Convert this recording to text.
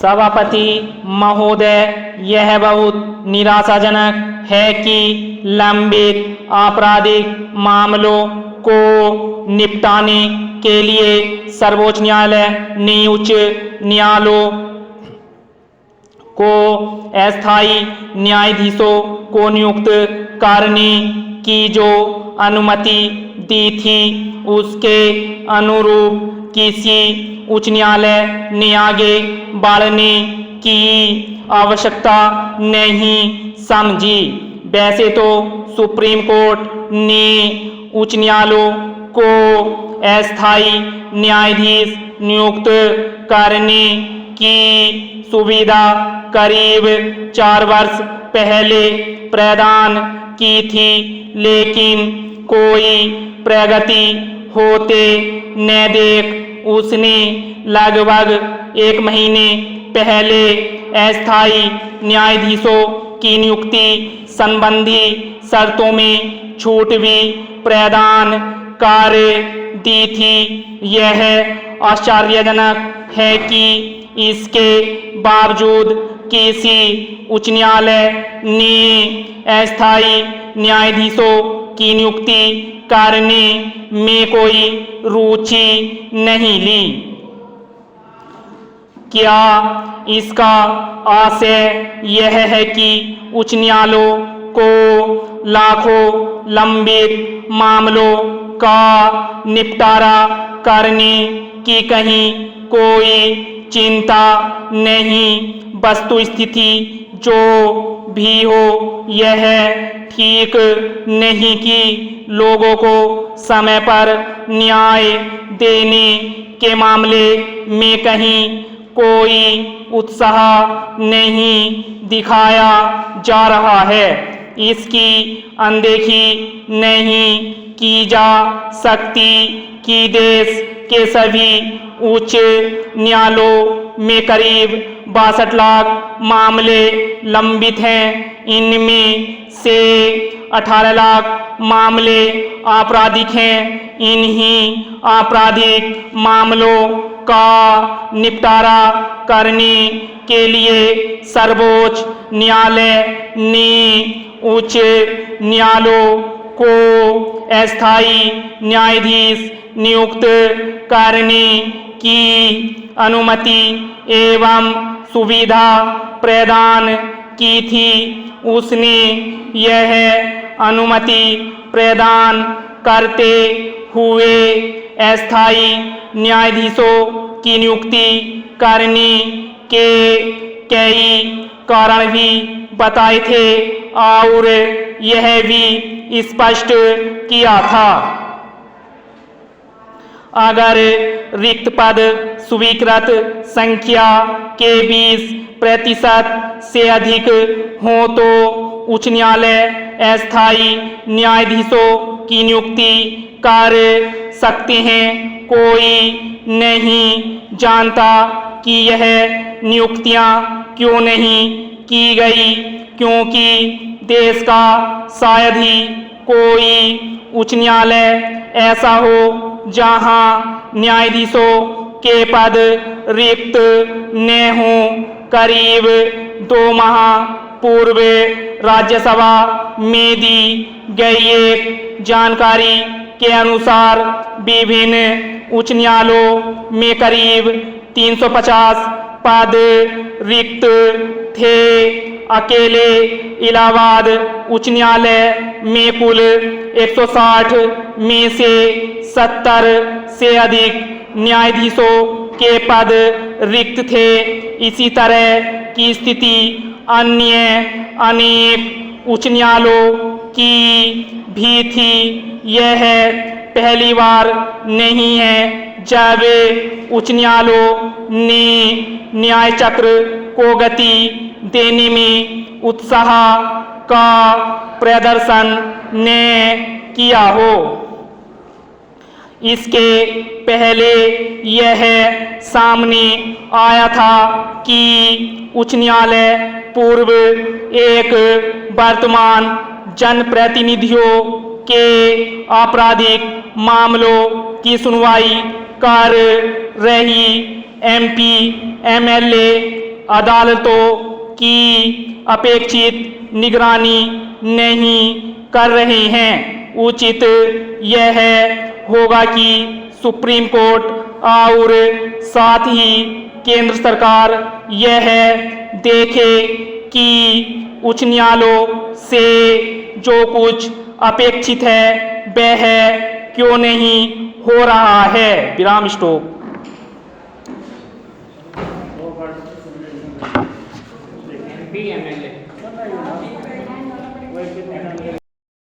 सभापति महोदय, यह बहुत निराशाजनक है कि लंबित आपराधिक मामलों को निपटाने के लिए सर्वोच्च न्यायालय ने उच्च न्यायालयों को अस्थायी न्यायाधीशों को नियुक्त करने की जो अनुमति दी थी, उसके अनुरूप किसी उच्च न्यायालय ने आगे बढ़ने की आवश्यकता नहीं समझी। वैसे तो सुप्रीम कोर्ट ने उच्च न्यायालयों को अस्थायी न्यायाधीश नियुक्त करने की सुविधा करीब 4 वर्ष पहले प्रदान की थी, लेकिन कोई प्रगति होते न देख उसने लगभग 1 महीने पहले अस्थायी न्यायाधीशों की नियुक्ति संबंधी शर्तों में छूट भी प्रदान कर दी थी। यह आश्चर्यजनक है कि इसके बावजूद किसी उच्च न्यायालय ने अस्थायी न्यायाधीशों की नियुक्ति करने में कोई रुचि नहीं ली। क्या इसका आशय यह है कि उच्च न्यायालयों को लाखों लंबित मामलों का निपटारा करने की कहीं कोई चिंता नहीं? वस्तुस्थिति जो भी हो, यह ठीक नहीं कि लोगों को समय पर न्याय देने के मामले में कहीं कोई उत्साह नहीं दिखाया जा रहा है। इसकी अनदेखी नहीं की जा सकती कि देश के सभी उच्च न्यायालयों में करीब 62 लाख मामले लंबित हैं। इनमें से 18 लाख मामले आपराधिक हैं। इन्हीं आपराधिक मामलों का निपटारा करने के लिए सर्वोच्च न्यायालय ने उच्च न्यायालयों को अस्थायी न्यायाधीश नियुक्त करने की अनुमति एवं सुविधा प्रदान की थी। उसने यह अनुमति प्रदान करते हुए अस्थायी न्यायाधीशों की नियुक्ति करने के कई कारण भी बताए थे और यह भी स्पष्ट किया था, अगर रिक्त पद स्वीकृत संख्या के 20% से अधिक हो तो उच्च न्यायालय अस्थायी न्यायाधीशों की नियुक्ति कर सकते हैं। कोई नहीं जानता कि यह नियुक्तियां क्यों नहीं की गई, क्योंकि देश का शायद ही कोई उच्च न्यायालय ऐसा हो जहां न्यायाधीशों के पद रिक्त न हों। करीब 2 माह पूर्व राज्यसभा में दी गई एक जानकारी के अनुसार विभिन्न उच्च न्यायालयों में करीब 350 पद रिक्त थे। अकेले इलाहाबाद उच्च न्यायालय में कुल 160 में से 70 से अधिक न्यायाधीशों के पद रिक्त थे। इसी तरह की स्थिति अन्य अनेक उच्च न्यायालयों की भी थी। यह पहली बार नहीं है जब उच्च न्यायालयों ने न्याय चक्र को गति देने में उत्साह का प्रदर्शन न किया हो। इसके पहले यह सामने आया था कि उच्च न्यायालय पूर्व एक वर्तमान जनप्रतिनिधियों के आपराधिक मामलों की सुनवाई कर रही MP, MLA अदालतों की अपेक्षित निगरानी नहीं कर रहे हैं। उचित यह होगा कि सुप्रीम कोर्ट और साथ ही केंद्र सरकार यह देखे कि उच्च न्यायालयों से जो कुछ अपेक्षित है वह क्यों नहीं हो रहा है। विराम स्टॉप। MP MLA